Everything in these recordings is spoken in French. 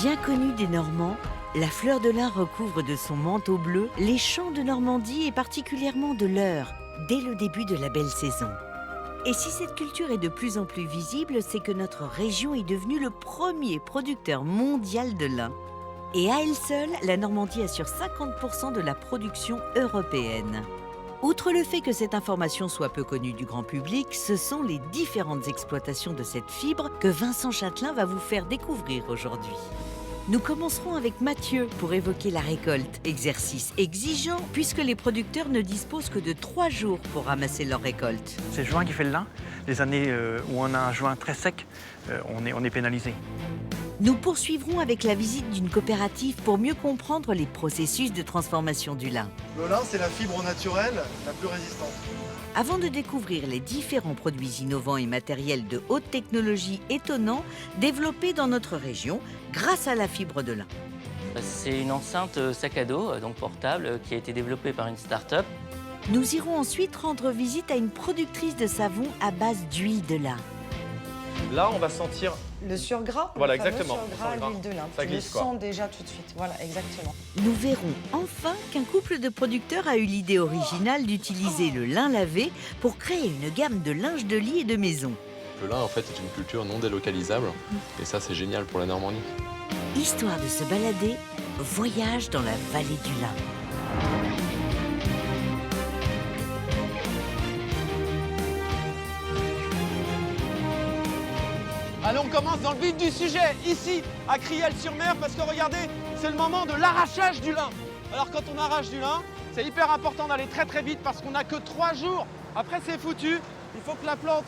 Bien connue des Normands, la fleur de lin recouvre de son manteau bleu les champs de Normandie et particulièrement de l'Eure, dès le début de la belle saison. Et si cette culture est de plus en plus visible, c'est que notre région est devenue le premier producteur mondial de lin. Et à elle seule, la Normandie assure 50% de la production européenne. Outre le fait que cette information soit peu connue du grand public, ce sont les différentes exploitations de cette fibre que Vincent Châtelain va vous faire découvrir aujourd'hui. Nous commencerons avec Mathieu pour évoquer la récolte. Exercice exigeant puisque les producteurs ne disposent que de 3 jours pour ramasser leur récolte. C'est juin qui fait le lin. Les années où on a un juin très sec, on est pénalisé. Nous poursuivrons avec la visite d'une coopérative pour mieux comprendre les processus de transformation du lin. Le lin, c'est la fibre naturelle la plus résistante. Avant de découvrir les différents produits innovants et matériels de haute technologie étonnants développés dans notre région grâce à la fibre de lin. C'est une enceinte sac à dos, donc portable, qui a été développée par une start-up. Nous irons ensuite rendre visite à une productrice de savon à base d'huile de lin. Là, on va sentir. Le surgras, Voilà, le fameux exactement. surgras à Le surgras. l'huile de lin. Ça Tu glisse, le quoi. sens déjà tout de suite. Voilà, exactement. Nous verrons enfin qu'un couple de producteurs a eu l'idée originale d'utiliser le lin lavé pour créer une gamme de linge de lit et de maison. Le lin, en fait, est une culture non délocalisable. Et ça, c'est génial pour la Normandie. Histoire de se balader, voyage dans la vallée du lin. Allez, on commence dans le vif du sujet, ici, à Criel-sur-Mer, parce que regardez, c'est le moment de l'arrachage du lin. Alors quand on arrache du lin, c'est hyper important d'aller très très vite parce qu'on n'a que 3 jours. Après c'est foutu, il faut que la plante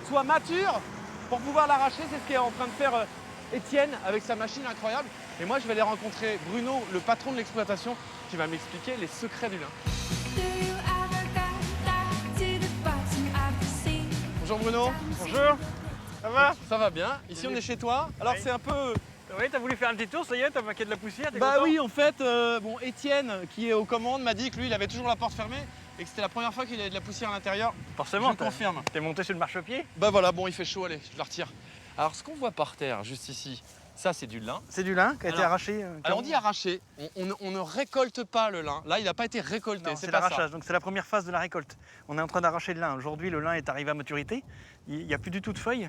soit mature pour pouvoir l'arracher. C'est ce qu'est en train de faire Étienne avec sa machine incroyable. Et moi je vais aller rencontrer Bruno, le patron de l'exploitation, qui va m'expliquer les secrets du lin. Bonjour Bruno. Bonjour, ça va? Ça va bien, ici on est chez toi. Alors Oui. c'est un peu... Oui, t'as voulu faire un petit tour, ça y est, t'as manqué de la poussière, t'es Bah content? oui, en fait, bon, Étienne, qui est aux commandes, m'a dit que lui, il avait toujours la porte fermée et que c'était la première fois qu'il avait de la poussière à l'intérieur. Forcément, Je confirme. T'es monté sur le marchepied? Bah voilà, bon, il fait chaud, allez, je la retire. Alors, ce qu'on voit par terre, juste ici, ça, c'est du lin. C'est du lin qui a été Alors- arraché. Alors, on dit arraché, on ne récolte pas le lin. Là, il n'a pas été récolté, Non, c'est c'est pas ça. l'arrachage, donc c'est la première phase de la récolte. On est en train d'arracher le lin. Aujourd'hui, le lin est arrivé à maturité. Il n'y a plus du tout de feuilles.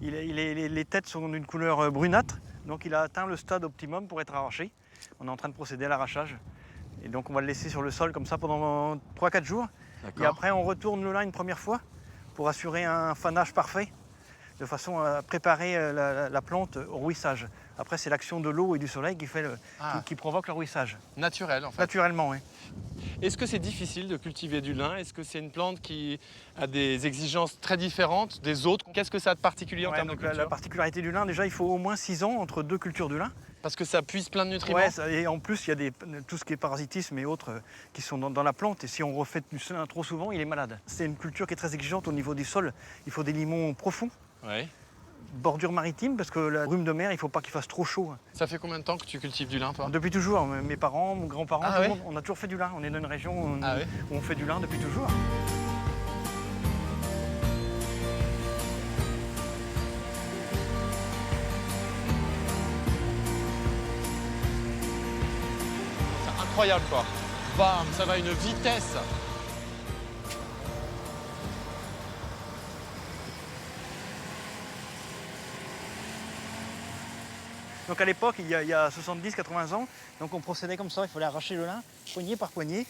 Les têtes sont d'une couleur brunâtre, donc il a atteint le stade optimum pour être arraché. On est en train de procéder à l'arrachage. Et donc on va le laisser sur le sol comme ça pendant 3-4 jours. Et après on retourne le lin une première fois pour assurer un fanage parfait, de façon à préparer la plante au rouissage. Après c'est l'action de l'eau et du soleil qui provoque le rouissage. Naturel, en fait. Naturellement, oui. Est-ce que c'est difficile de cultiver du lin? Est-ce que c'est une plante qui a des exigences très différentes des autres? Qu'est-ce que ça a de particulier en Ouais, termes de donc culture? la particularité du lin, déjà il faut au moins 6 ans entre 2 cultures de lin. Parce que ça puise plein de nutriments. Ouais, et en plus, il y a tout ce qui est parasitisme et autres qui sont dans la plante. Et si on refait du lin trop souvent, il est malade. C'est une culture qui est très exigeante au niveau du sol. Il faut des limons profonds, Ouais. bordure maritime, parce que la brume de mer, il ne faut pas qu'il fasse trop chaud. Ça fait combien de temps que tu cultives du lin, toi? Depuis toujours, mes parents, mes grands-parents, Ah tout le ouais monde, on a toujours fait du lin. On est dans une région où, Ah ouais où on fait du lin depuis toujours. C'est incroyable, quoi. Bam, ça va à une vitesse. Donc à l'époque, il y a 70-80 ans, donc on procédait comme ça. Il fallait arracher le lin, poignée par poignée,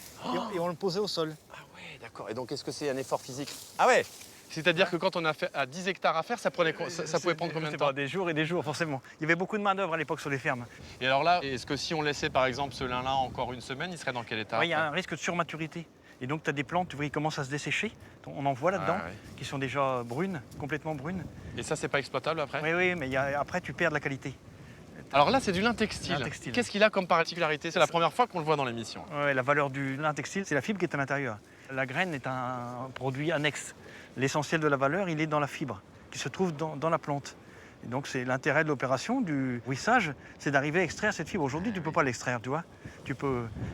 et on le posait au sol. Ah ouais, d'accord. Et donc, est-ce que c'est un effort physique? Ah ouais. C'est-à-dire que quand on a fait à 10 hectares à faire, ça pouvait prendre combien de temps? Des jours et des jours, forcément. Il y avait beaucoup de main-d'œuvre à l'époque sur les fermes. Et alors là, est-ce que si on laissait par exemple ce lin-là encore une semaine, il serait dans quel état? Ouais, il y a après un risque de surmaturité. Et donc, tu as des plantes, tu vois, qui commencent à se dessécher. On en voit là-dedans, Ah ouais. qui sont déjà brunes, complètement brunes. Et ça, c'est pas exploitable après? Oui, oui, mais après, tu perds de la qualité. Alors là, c'est du lin textile. Lin textile. Qu'est-ce qu'il a comme particularité? C'est la première fois qu'on le voit dans l'émission. Ouais, la valeur du lin textile, c'est la fibre qui est à l'intérieur. La graine est un produit annexe. L'essentiel de la valeur, il est dans la fibre, qui se trouve dans la plante. Et donc, c'est l'intérêt de l'opération du rouissage, c'est d'arriver à extraire cette fibre. Aujourd'hui, tu ne peux pas l'extraire, tu vois.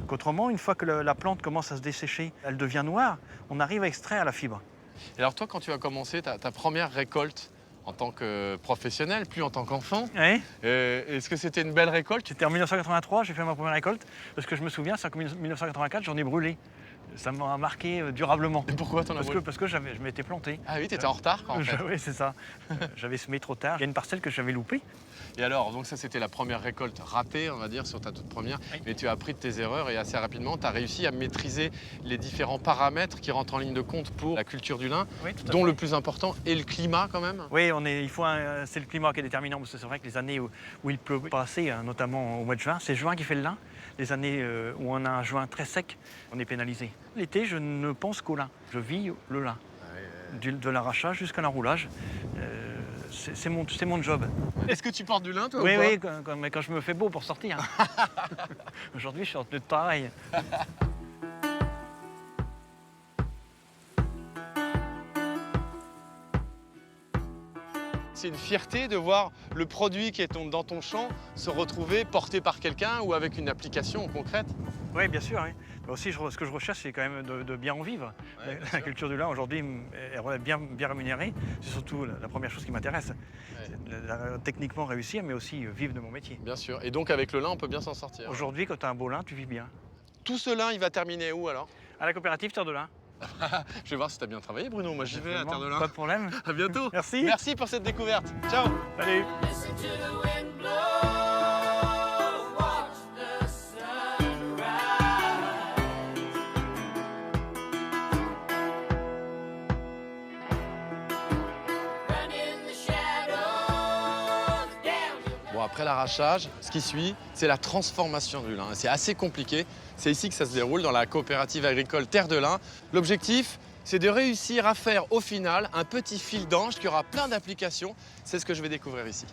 Qu'autrement, une fois que la plante commence à se dessécher, elle devient noire, on arrive à extraire la fibre. Et alors toi, quand tu as commencé ta première récolte en tant que professionnel, plus en tant qu'enfant. Ouais. Est-ce que c'était une belle récolte? C'était en 1983, j'ai fait ma première récolte. Parce que je me souviens, c'est en 1984, j'en ai brûlé. Ça m'a marqué durablement. Et pourquoi t'en as brûlé? Parce que je m'étais planté. Ah oui, t'étais en retard en fait. Oui, c'est ça. J'avais semé trop tard. Il y a une parcelle que j'avais loupée. Et alors, donc ça c'était la première récolte ratée, on va dire, sur ta toute première. Oui. Mais tu as appris de tes erreurs et assez rapidement, tu as réussi à maîtriser les différents paramètres qui rentrent en ligne de compte pour la culture du lin, Oui, tout à dont fait. le plus important est le climat quand même. Oui, c'est le climat qui est déterminant, parce que c'est vrai que les années où il pleut pas assez, hein, notamment au mois de juin, c'est juin qui fait le lin. Les années où on a un juin très sec, on est pénalisé. L'été, je ne pense qu'au lin. Je vis le lin, de l'arrachage jusqu'à l'enroulage. C'est mon job. Est-ce que tu portes du lin toi Oui, ou pas? oui, mais quand je me fais beau pour sortir. Aujourd'hui, je suis en tenue de travail. C'est une fierté de voir le produit qui est dans ton champ se retrouver porté par quelqu'un ou avec une application concrète. Oui, bien sûr. Oui. Mais aussi, ce que je recherche, c'est quand même de bien en vivre. Ouais, bien La sûr. culture du lin, aujourd'hui, est bien rémunérée. C'est surtout la première chose qui m'intéresse. C'est techniquement réussir, mais aussi vivre de mon métier. Bien sûr. Et donc avec le lin, on peut bien s'en sortir. Aujourd'hui, quand tu as un beau lin, tu vis bien. Tout ce lin, il va terminer où alors? À la coopérative Terre de Lin. Je vais voir si tu as bien travaillé Bruno. Moi j'y vais à Terre de Lin. Pas de problème. À bientôt. Merci. Merci pour cette découverte. Ciao. Salut. Bon, après l'arrachage, ce qui suit, c'est la transformation du lin. C'est assez compliqué. C'est ici que ça se déroule, dans la coopérative agricole Terre de Lin. L'objectif, c'est de réussir à faire au final un petit fil d'ange qui aura plein d'applications. C'est ce que je vais découvrir ici.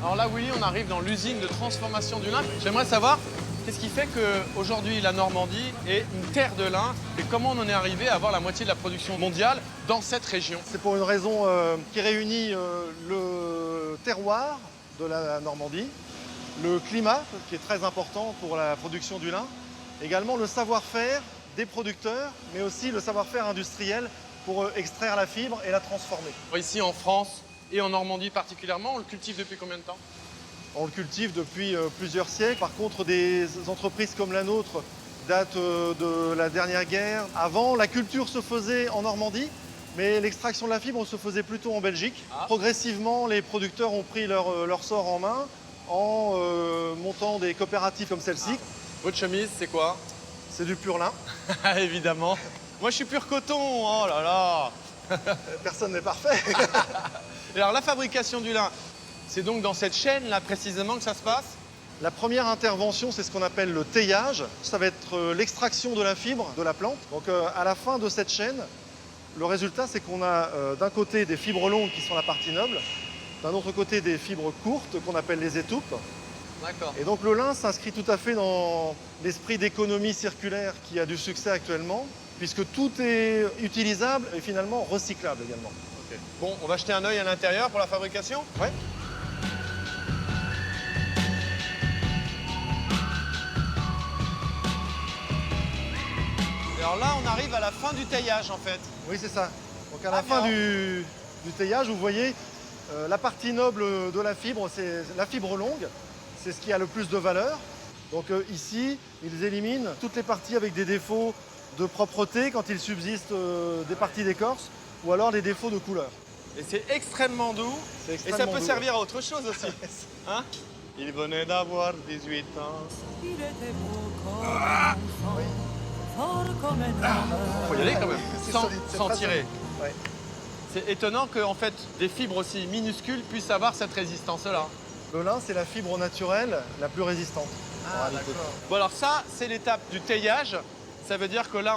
Alors là, Willy, on arrive dans l'usine de transformation du lin. J'aimerais savoir qu'est-ce qui fait qu'aujourd'hui, la Normandie est une terre de lin et comment on en est arrivé à avoir la moitié de la production mondiale dans cette région. C'est pour une raison qui réunit le terroir de la Normandie, le climat, qui est très important pour la production du lin, également le savoir-faire des producteurs, mais aussi le savoir-faire industriel pour extraire la fibre et la transformer. Ici en France et en Normandie particulièrement, on le cultive depuis combien de temps? On le cultive depuis plusieurs siècles. Par contre, des entreprises comme la nôtre datent de la dernière guerre. Avant, la culture se faisait en Normandie, mais l'extraction de la fibre se faisait plutôt en Belgique. Ah. Progressivement, les producteurs ont pris leur sort en main en montant des coopératives comme celle-ci. Votre chemise, c'est quoi? C'est du pur lin. Évidemment. Moi, je suis pur coton. Oh là là. Personne n'est parfait. Et alors, la fabrication du lin, c'est donc dans cette chaîne-là précisément que ça se passe? La première intervention, c'est ce qu'on appelle le teillage. Ça va être l'extraction de la fibre de la plante. Donc à la fin de cette chaîne, le résultat, c'est qu'on a d'un côté des fibres longues qui sont la partie noble, d'un autre côté des fibres courtes qu'on appelle les étoupes. D'accord. Et donc le lin s'inscrit tout à fait dans l'esprit d'économie circulaire qui a du succès actuellement, puisque tout est utilisable et finalement recyclable également. Ok. Bon, on va jeter un œil à l'intérieur pour la fabrication? Ouais. Et alors là, on arrive à la fin du taillage en fait. Oui, c'est ça. Donc à la fin du teillage, vous voyez, la partie noble de la fibre, c'est la fibre longue. C'est ce qui a le plus de valeur. Donc ici, ils éliminent toutes les parties avec des défauts de propreté quand il subsiste des parties d'écorce ou alors des défauts de couleur. Et c'est extrêmement doux. C'est Et ça extrêmement peut doux. servir à autre chose aussi. Hein? Il venait d'avoir 18 ans. Faut y aller quand même, C'est sans, solide, c'est sans très tirer. solide. Ouais. C'est étonnant que en fait, des fibres aussi minuscules puissent avoir cette résistance-là. Le lin, c'est la fibre naturelle la plus résistante. en réalité. Bon alors ça, c'est l'étape du taillage. Ça veut dire que là,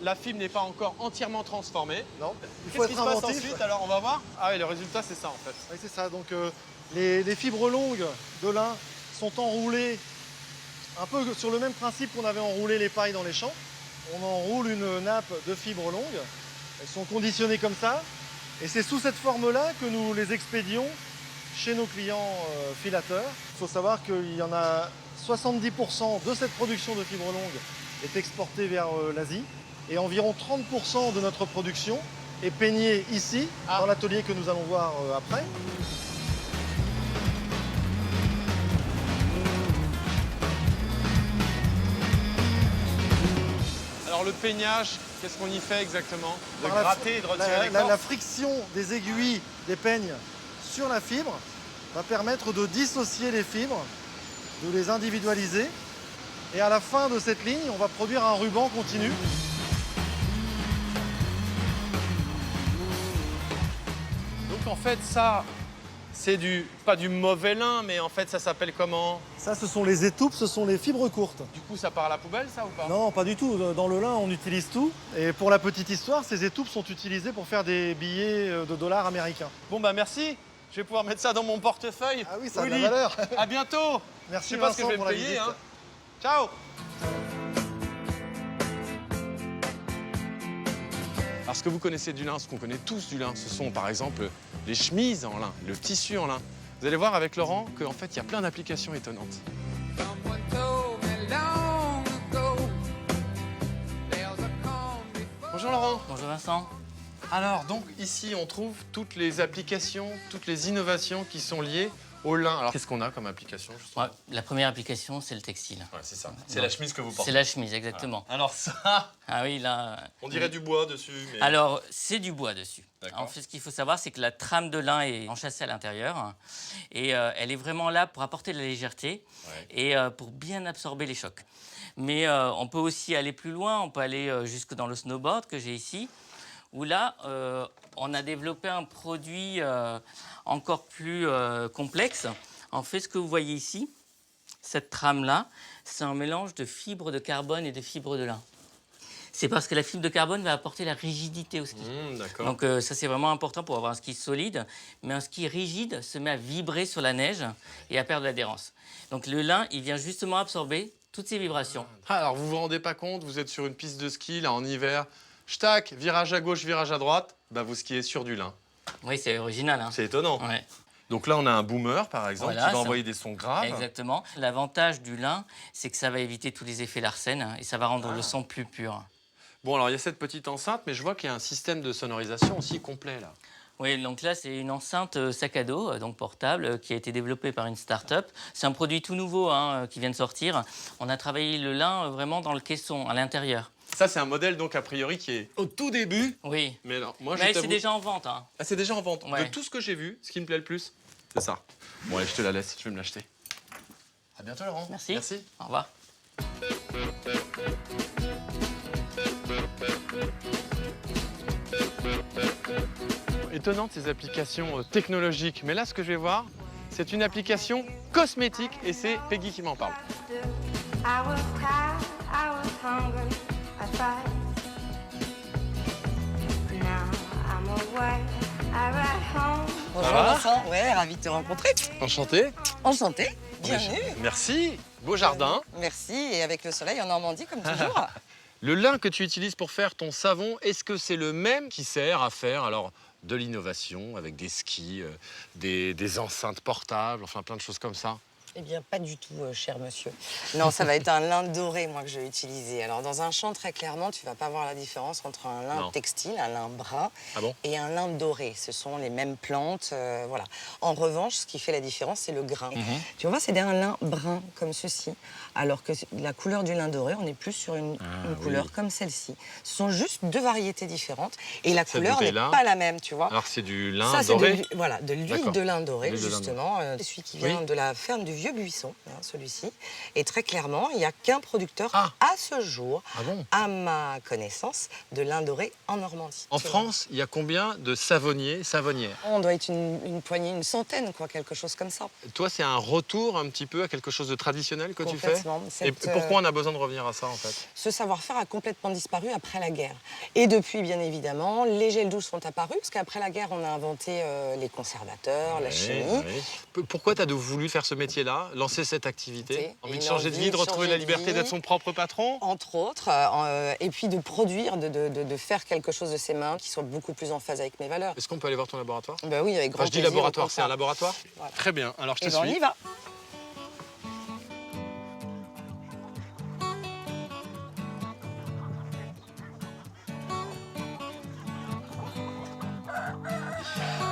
la fibre n'est pas encore entièrement transformée. Non, il faut Qu'est-ce qui être se passe inventif. ensuite? Alors on va voir. Ah oui, le résultat c'est ça en fait. Oui, c'est ça. Donc les fibres longues de lin sont enroulées un peu sur le même principe qu'on avait enroulé les pailles dans les champs. On enroule une nappe de fibres longues. Elles sont conditionnées comme ça. Et c'est sous cette forme-là que nous les expédions chez nos clients filateurs. Il faut savoir qu'il y en a 70% de cette production de fibres longues est exporté vers l'Asie. Et environ 30% de notre production est peignée ici, dans l'atelier que nous allons voir après. Alors le peignage, qu'est-ce qu'on y fait exactement? De Par gratter et de retirer l'écorce? la friction des aiguilles des peignes sur la fibre va permettre de dissocier les fibres, de les individualiser. Et à la fin de cette ligne, on va produire un ruban continu. Donc en fait ça, c'est pas du mauvais lin, mais en fait ça s'appelle comment? Ça, ce sont les étoupes, ce sont les fibres courtes. Du coup ça part à la poubelle ça ou pas? Non, pas du tout. Dans le lin, on utilise tout. Et pour la petite histoire, ces étoupes sont utilisées pour faire des billets de dollars américains. Bon bah merci, je vais pouvoir mettre ça dans mon portefeuille. Ah oui, ça a de la Willy, valeur. à bientôt. Merci Je sais pas ce que Vincent je vais pour me la payer. visite. Hein. Ciao. Alors ce que vous connaissez du lin, ce qu'on connaît tous du lin, ce sont par exemple les chemises en lin, le tissu en lin. Vous allez voir avec Laurent qu'en fait il y a plein d'applications étonnantes. Bonjour Laurent. Bonjour Vincent. Alors donc ici on trouve toutes les applications, toutes les innovations qui sont liées au lin. Alors qu'est-ce qu'on a comme application justement? Ouais, la première application, c'est le textile. Ouais, c'est ça. C'est la chemise que vous portez. C'est la chemise, exactement. Alors ça, Ah oui, là... on dirait du bois dessus. Mais... Alors, c'est du bois dessus. D'accord. En fait, ce qu'il faut savoir, c'est que la trame de lin est enchâssée à l'intérieur. Et elle est vraiment là pour apporter de la légèreté et pour bien absorber les chocs. Mais on peut aussi aller plus loin. On peut aller jusque dans le snowboard que j'ai ici, où là, on a développé un produit encore plus complexe. En fait, ce que vous voyez ici, cette trame-là, c'est un mélange de fibres de carbone et de fibres de lin. C'est parce que la fibre de carbone va apporter la rigidité au ski. D'accord. Donc ça, c'est vraiment important pour avoir un ski solide. Mais un ski rigide se met à vibrer sur la neige et à perdre l'adhérence. Donc le lin, il vient justement absorber toutes ces vibrations. Alors vous vous rendez pas compte, vous êtes sur une piste de ski là en hiver, Ch'tac, virage à gauche, virage à droite, bah vous skiez sur du lin. Oui, c'est original. Hein. C'est étonnant. Ouais. Donc là on a un boomer par exemple Voilà, qui va ça- envoyer des sons graves. Exactement. L'avantage du lin, c'est que ça va éviter tous les effets Larsen et ça va rendre le son plus pur. Bon alors il y a cette petite enceinte, mais je vois qu'il y a un système de sonorisation aussi complet là. Oui, donc là, c'est une enceinte sac à dos, donc portable, qui a été développée par une start-up. C'est un produit tout nouveau qui vient de sortir. On a travaillé le lin vraiment dans le caisson, à l'intérieur. Ça c'est un modèle donc a priori qui est au tout début. Oui. Mais alors, moi je Mais t'avoue... c'est déjà en vente. Hein. Ah, c'est déjà en vente. Ouais. De tout ce que j'ai vu, ce qui me plaît le plus, c'est ça. Bon allez, je te la laisse, je vais me l'acheter. À bientôt Laurent. Merci. Merci. Au revoir. Étonnante ces applications technologiques, mais là ce que je vais voir, c'est une application cosmétique et c'est Peggy qui m'en parle. I was tired, I was hungry, I tried. Now I'm away, I ride home. Bonjour va Vincent, ouais, ravi de te rencontrer. Enchanté. Enchanté, bienvenue. Merci. Beau jardin. Merci, et avec le soleil en Normandie comme toujours. Le lin que tu utilises pour faire ton savon, est-ce que c'est le même qui sert à faire alors de l'innovation avec des skis, des enceintes portables, enfin plein de choses comme ça? Eh bien, pas du tout, cher monsieur. Non, ça va être un lin doré, moi, que je vais utiliser. Alors, dans un champ, très clairement, tu vas pas voir la différence entre un lin Non. textile, un lin brun, Ah bon? et un lin doré. Ce sont les mêmes plantes, voilà. En revanche, ce qui fait la différence, c'est le grain. Tu vois, c'est un lin brun, comme ceci, alors que la couleur du lin doré, on est plus sur une couleur comme celle-ci. Ce sont juste deux variétés différentes, et la Cette couleur n'est bouteille-là. pas la même, tu vois. Alors c'est du lin Ça, c'est doré. voilà, de l'huile D'accord. de lin doré, L'huile de lin justement. C'est celui qui vient Oui. de la ferme du Vieux Buisson, hein, celui-ci. Et très clairement, il n'y a qu'un producteur Ah. à ce jour, Ah bon? à ma connaissance, de lin doré en Normandie. En Tu vois. France, il y a combien de savonniers, savonnières? On doit être une poignée, une centaine, quoi, quelque chose comme ça. Toi, c'est un retour un petit peu à quelque chose de traditionnel que tu fais? Complètement. Et Cette, pourquoi on a besoin de revenir à ça en fait? Ce savoir-faire a complètement disparu après la guerre. Et depuis, bien évidemment, les gels douches sont apparus, parce qu'après la guerre, on a inventé les conservateurs, la chimie. Pourquoi tu as voulu faire ce métier-là, lancer cette activité? Envie de Une changer de envie vie, de de retrouver changer la de liberté vie. d'être son propre patron? Entre autres, et puis de produire, de faire quelque chose de ses mains qui soit beaucoup plus en phase avec mes valeurs. Est-ce qu'on peut aller voir ton laboratoire? Ben oui, avec grand Quand je dis plaisir, laboratoire, au c'est un contraire. laboratoire? Voilà. Très bien, alors je te Eh ben, on suis. y va.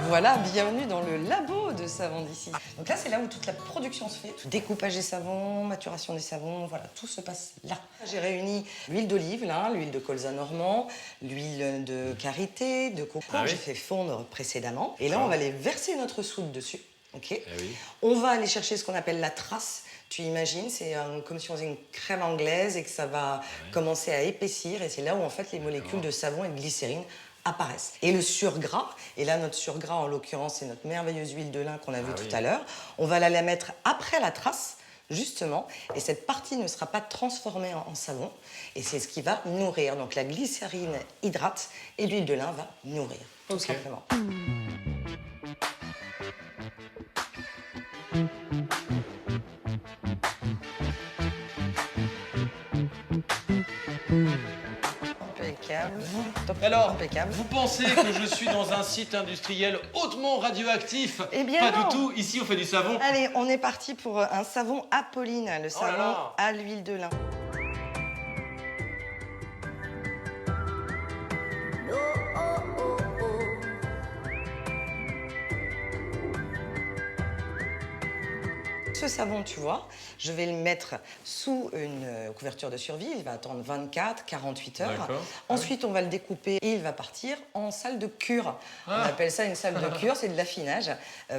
Voilà, bienvenue dans le labo de savon d'ici. Donc là, c'est là où toute la production se fait. Tout découpage des savons, maturation des savons, voilà, tout se passe là. J'ai réuni l'huile d'olive, là, l'huile de colza normand, l'huile de karité, de coco. Ah oui. J'ai fait fondre précédemment. Et là, on va aller verser notre soude dessus. Ok. oui. On va aller chercher ce qu'on appelle la trace. Tu imagines, c'est comme si on faisait une crème anglaise et que ça va commencer à épaissir. Et c'est là où, en fait, les molécules de savon et de glycérine apparaissent. Et le surgras, et là, notre surgras, en l'occurrence, c'est notre merveilleuse huile de lin qu'on a vue tout à l'heure. On va la mettre après la trace, justement, et cette partie ne sera pas transformée en savon. Et c'est ce qui va nourrir. Donc la glycérine hydrate et l'huile de lin va nourrir, tout simplement. Impeccable. Alors, Impeccable. vous pensez que je suis dans un site industriel hautement radioactif? Eh bien pas non. du tout. Ici, on fait du savon. Allez, on est parti pour un savon Apolline, le Oh là savon là. à l'huile de lin. Ce savon, tu vois, je vais le mettre sous une couverture de survie. Il va attendre 24, 48 heures. D'accord. Ensuite, on va le découper et il va partir en salle de cure. On appelle ça une salle de cure, c'est de l'affinage,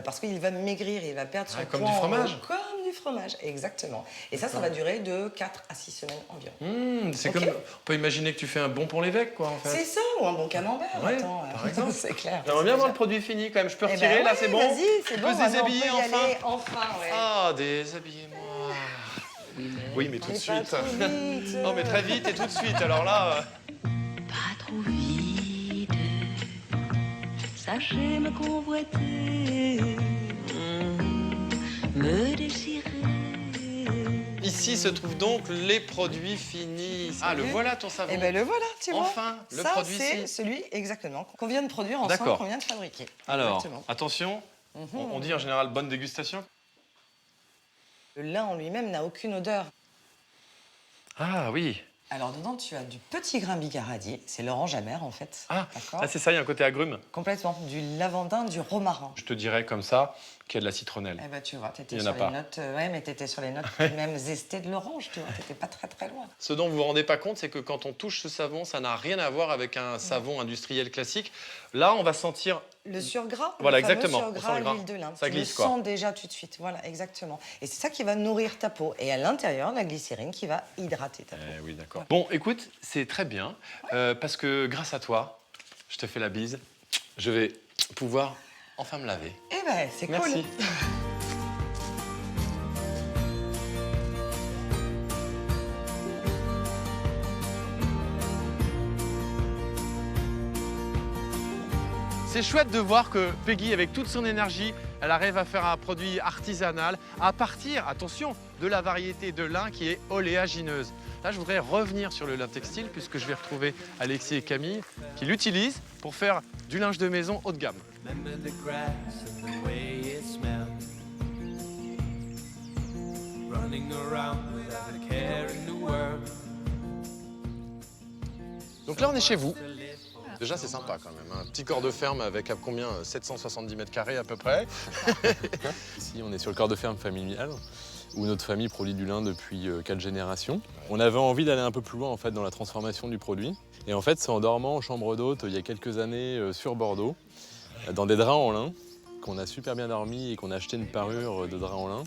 parce qu'il va maigrir, il va perdre son comme poids du en fromage. gros. Comme du fromage, exactement. Et ça va durer de 4 à 6 semaines environ. C'est Ok. comme. On peut imaginer que tu fais un bon pour l'évêque, quoi, en fait. C'est ça, ou un bon camembert, Ouais, attends. par exemple. C'est clair. J'aimerais bien voir le produit fini quand même. Je peux Eh retirer ben là, ouais, c'est bon. Vas-y, c'est Je bon. peux se maintenant, déshabiller on peut y enfin. aller, enfin, ouais. Ah, déshabillez-moi. Oui, mais tout de Mais pas suite. trop vite. Non, mais très vite et tout de suite. Alors là. Pas trop vite, sachez me convoiter, me désirer. Ici se trouvent donc les produits finis. Ah, le voilà ton savon. Eh ben le voilà, tu vois. Enfin, le ça, produit c'est ici. celui exactement qu'on vient de produire ensemble, D'accord. qu'on vient de fabriquer. Alors, Exactement. attention, on dit en général bonne dégustation. Le lin en lui-même n'a aucune odeur. Ah oui. Alors dedans, tu as du petit grain bigaradier, c'est l'orange amer en fait. Ah, D'accord. c'est ça, il y a un côté agrume. Complètement. Du lavandin, du romarin. Je te dirais comme ça qu'il y a de la citronnelle. Eh ben tu vois, t'étais Il y en sur a les pas. notes, ouais, mais t'étais sur les notes même zestées de l'orange, tu vois, t'étais pas très très loin. Ce dont vous vous rendez pas compte, c'est que quand on touche ce savon, ça n'a rien à voir avec un savon industriel classique. Là, on va sentir. Le surgras, Voilà, le fameux exactement. surgras On sent à le gras. l'huile de lin. Ça tu glisse, le quoi. sens déjà tout de suite, voilà, exactement. Et c'est ça qui va nourrir ta peau. Et à l'intérieur, la glycérine qui va hydrater ta peau. Oui, d'accord. Bon, écoute, c'est très bien, parce que grâce à toi, je te fais la bise, je vais pouvoir enfin me laver. Eh ben, c'est cool. Merci. C'est chouette de voir que Peggy, avec toute son énergie, elle arrive à faire un produit artisanal à partir, attention, de la variété de lin qui est oléagineuse. Là, je voudrais revenir sur le lin textile puisque je vais retrouver Alexis et Camille qui l'utilisent pour faire du linge de maison haut de gamme. Donc là, on est chez vous. Déjà, c'est sympa quand même. Un petit corps de ferme avec à combien 770 mètres carrés à peu près. Ici, on est sur le corps de ferme familial, où notre famille produit du lin depuis 4 générations. On avait envie d'aller un peu plus loin en fait, dans la transformation du produit. Et en fait, c'est en dormant en chambre d'hôte il y a quelques années sur Bordeaux, dans des draps en lin, qu'on a super bien dormi et qu'on a acheté une parure de draps en lin.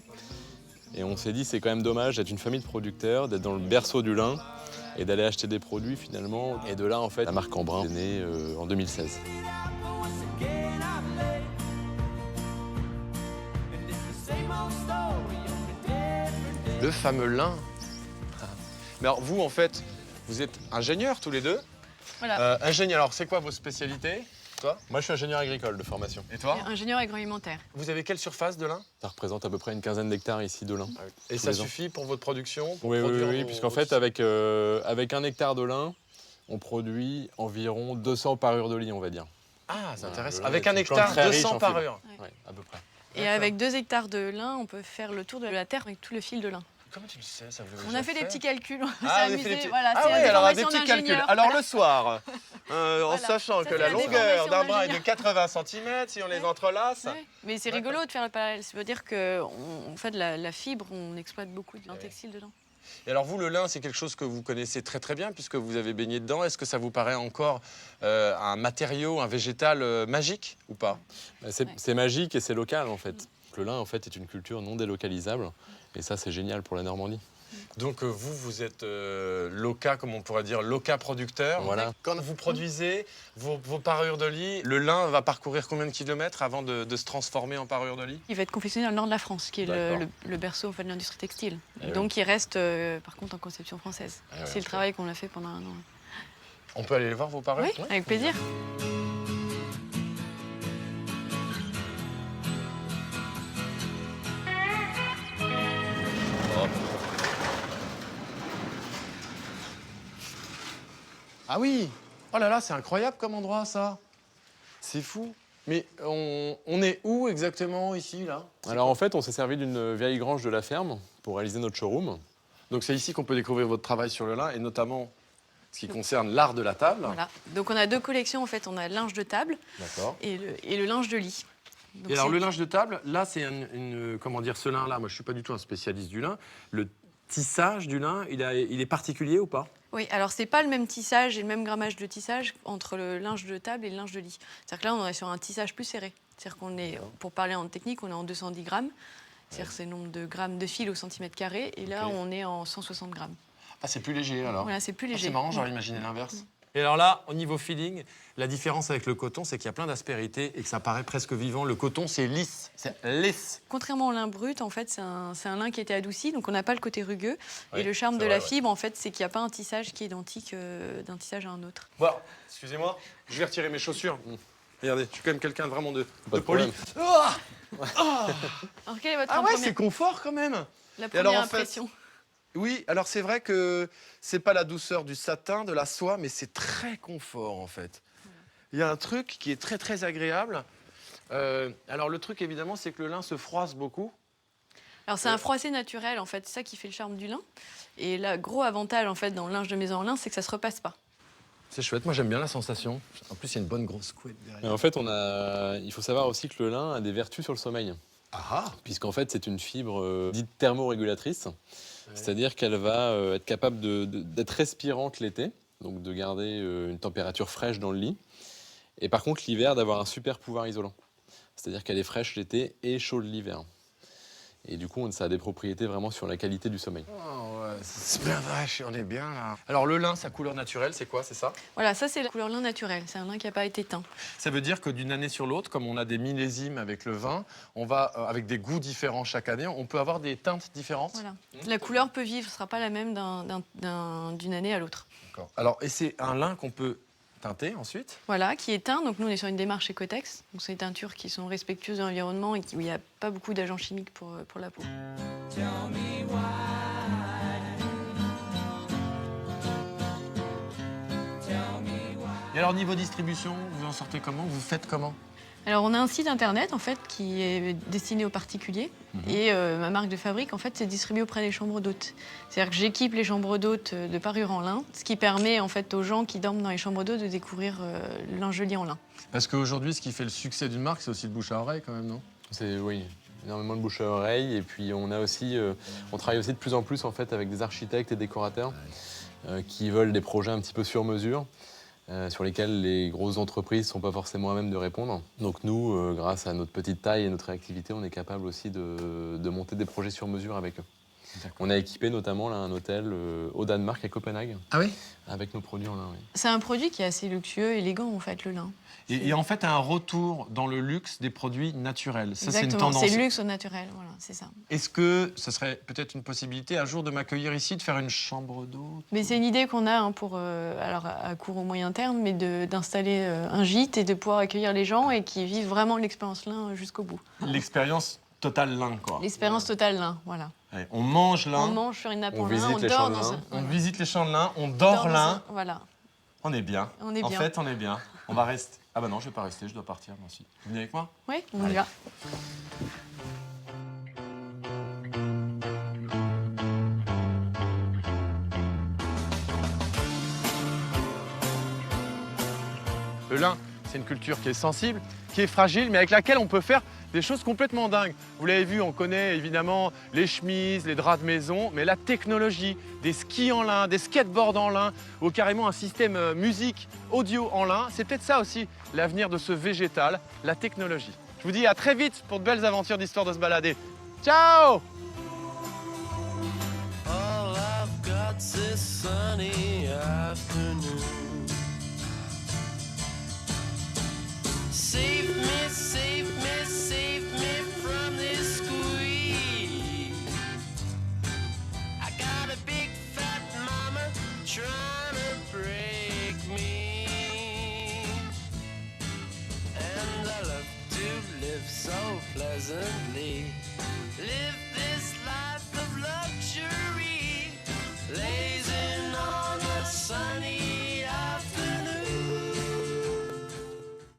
Et on s'est dit, c'est quand même dommage d'être une famille de producteurs, d'être dans le berceau du lin, et d'aller acheter des produits finalement. Et de là, en fait, la marque Embrun est née en 2016. Le fameux lin. Mais alors, vous, en fait, vous êtes ingénieurs tous les deux. Voilà. Ingénieur, alors c'est quoi vos spécialités? Toi? Moi, je suis ingénieur agricole de formation. Et toi? Ingénieur agroalimentaire. Vous avez quelle surface de lin? Ça représente à peu près une quinzaine d'hectares ici de lin. Et tous ça les ans. suffit pour votre production? Pour Oui, produire vos- puisqu'en fait, avec 1 hectare de lin, on produit environ 200 parures de lit, on va dire. Ah, c'est intéressant. Le lin Avec est 1 une plante hectare, très riche 200 en fibres. parures. Ouais, à peu près. Et avec 2 hectares de lin, on peut faire le tour de la terre avec tout le fil de lin. Comment tu le sais ça? On a fait des petits calculs, on s'est Ah, vous avez fait amusé. des petits... Voilà, ah c'est oui, des alors des formations petits calculs. d'ingénieurs. Alors le soir, En sachant Ça que fait la la longueur déformation d'un bras est de ingénieur. 80 cm, si on les entrelace. Ouais. Mais c'est rigolo de faire le parallèle. Ça veut dire qu'on fait de la fibre, on exploite beaucoup de lin textile dedans. Et alors vous, le lin, c'est quelque chose que vous connaissez très très bien puisque vous avez baigné dedans. Est-ce que ça vous paraît encore un matériau, un végétal magique ou pas? C'est magique et c'est local en fait. Le lin en fait est une culture non délocalisable et ça c'est génial pour la Normandie. Donc vous êtes loca, comme on pourrait dire, loca producteur. Voilà. Quand vous produisez vos parures de lit, le lin va parcourir combien de kilomètres avant de se transformer en parure de lit? Il va être confectionné dans le nord de la France, qui est D'accord. le berceau en fait, de l'industrie textile. Eh Donc il reste par contre en conception française. Eh ouais, C'est le travail qu'on a fait pendant 1 an. On peut aller les voir, vos parures? Oui, avec plaisir. Ah oui! Oh là là, c'est incroyable comme endroit, ça. C'est fou. Mais on est où exactement ici, là? Alors en fait on s'est servi d'une vieille grange de la ferme pour réaliser notre showroom. Donc c'est ici qu'on peut découvrir votre travail sur le lin et notamment ce qui concerne l'art de la table. Voilà. Donc on a 2 collections en fait. On a le linge de table D'accord. et le linge de lit. Donc Et alors c'est- le linge de table, là c'est comment dire, ce lin-là, moi je suis pas du tout un spécialiste du lin. Le tissage du lin, il est particulier ou pas? Oui, alors c'est pas le même tissage et le même grammage de tissage entre le linge de table et le linge de lit. C'est-à-dire que là, on est sur un tissage plus serré. C'est-à-dire qu'on est, pour parler en technique, on est en 210 grammes. C'est-à-dire que c'est le nombre de grammes de fil au centimètre carré. Et là, Ok. on est en 160 grammes. Ah, c'est plus léger alors. Voilà, c'est plus léger. C'est marrant, j'aurais imaginé l'inverse. Et alors là, au niveau feeling, la différence avec le coton, c'est qu'il y a plein d'aspérités et que ça paraît presque vivant. Le coton, c'est lisse, c'est lisse. Contrairement au lin brut, en fait, c'est un lin qui a été adouci, donc on n'a pas le côté rugueux. Oui, et le charme c'est de vrai, la ouais. fibre, en fait, c'est qu'il n'y a pas un tissage qui est identique d'un tissage à un autre. Bon, excusez-moi, je vais retirer mes chaussures. Regardez, je suis quand même quelqu'un de vraiment de Pas de poli. problème. Ah Ah Alors, quelle est votre Ah ouais, première, c'est confort quand même. la Et première alors, en fait, impression? Oui, alors c'est vrai que c'est pas la douceur du satin, de la soie, mais c'est très confort en fait. Il y a un truc qui est très très agréable. Alors le truc évidemment, c'est que le lin se froisse beaucoup. Alors c'est un froissé naturel en fait, c'est ça qui fait le charme du lin. Et le gros avantage en fait dans le linge de maison en lin, c'est que ça se repasse pas. C'est chouette, moi j'aime bien la sensation. En plus, il y a une bonne grosse couette Et derrière. en fait il faut savoir aussi que le lin a des vertus sur le sommeil. Ah Puisqu'en fait c'est une fibre dite thermorégulatrice. C'est-à-dire qu'elle va être capable d'être respirante l'été, donc de garder une température fraîche dans le lit. Et par contre, l'hiver, d'avoir un super pouvoir isolant. C'est-à-dire qu'elle est fraîche l'été et chaude l'hiver. Et du coup, ça a des propriétés vraiment sur la qualité du sommeil. Oh ouais, c'est bien vache, on est bien là. Alors le lin, sa couleur naturelle, c'est quoi, c'est ça? Voilà, ça c'est la couleur lin naturel, c'est un lin qui n'a pas été teint. Ça veut dire que d'une année sur l'autre, comme on a des millésimes avec le vin, on va, avec des goûts différents chaque année, on peut avoir des teintes différentes. Voilà. La couleur peut vivre, ce ne sera pas la même d'une année à l'autre. D'accord. Alors, et c'est un lin qu'on peut teinter ensuite? Voilà, qui est teint. Donc nous, on est sur une démarche Ecotex. Donc c'est des teintures qui sont respectueuses de l'environnement et où il n'y a pas beaucoup d'agents chimiques pour la peau. Et alors, niveau distribution, vous en sortez comment? Vous faites comment? Alors on a un site internet en fait qui est destiné aux particuliers et ma marque de fabrique en fait c'est distribué auprès des chambres d'hôtes. C'est-à-dire que j'équipe les chambres d'hôtes de parures en lin, ce qui permet en fait aux gens qui dorment dans les chambres d'hôtes de découvrir le linge de lit en lin. Parce qu'aujourd'hui, ce qui fait le succès d'une marque, c'est aussi le bouche à oreille quand même, non? Oui, énormément de bouche à oreille. Et puis on travaille aussi de plus en plus en fait avec des architectes et décorateurs qui veulent des projets un petit peu sur mesure. Sur lesquels les grosses entreprises ne sont pas forcément à même de répondre. Donc nous, grâce à notre petite taille et notre réactivité, on est capable aussi de monter des projets sur mesure avec eux. On a équipé notamment là, un hôtel au Danemark, à Copenhague. Ah oui? Avec nos produits en lin, oui. C'est un produit qui est assez luxueux, élégant en fait, le lin. Et en fait, un retour dans le luxe des produits naturels. Ça, c'est une Exactement, tendance. c'est le luxe au naturel, voilà, c'est ça. Est-ce que ce serait peut-être une possibilité un jour de m'accueillir ici, de faire une chambre d'hôte? Mais c'est une idée qu'on a pour, alors à court ou moyen terme, mais d'installer un gîte et de pouvoir accueillir les gens et qui vivent vraiment l'expérience lin jusqu'au bout. L'expérience totale lin, quoi. L'expérience totale lin, voilà. Ouais, on mange lin, On mange sur une nappe On en lin, visite on les dort champs de dans lin. un... on visite les champs de lin, on dort dort dans lin. un- Voilà, On est bien. on est En bien. fait, on est bien. On va rester. Ah bah non, je vais pas rester, je dois partir, moi aussi. Vous venez avec moi? Oui, on y Allez. va. Le lin, c'est une culture qui est sensible, qui est fragile, mais avec laquelle on peut faire des choses complètement dingues. Vous l'avez vu, on connaît évidemment les chemises, les draps de maison, mais la technologie, des skis en lin, des skateboards en lin, ou carrément un système musique audio en lin, c'est peut-être ça aussi l'avenir de ce végétal, la technologie. Je vous dis à très vite pour de belles aventures d'Histoire de se balader. Ciao! All I've got's this sunny afternoon. Save me, save me, save me from this squeeze. I got a big fat mama trying to break me. And I love to live so pleasantly.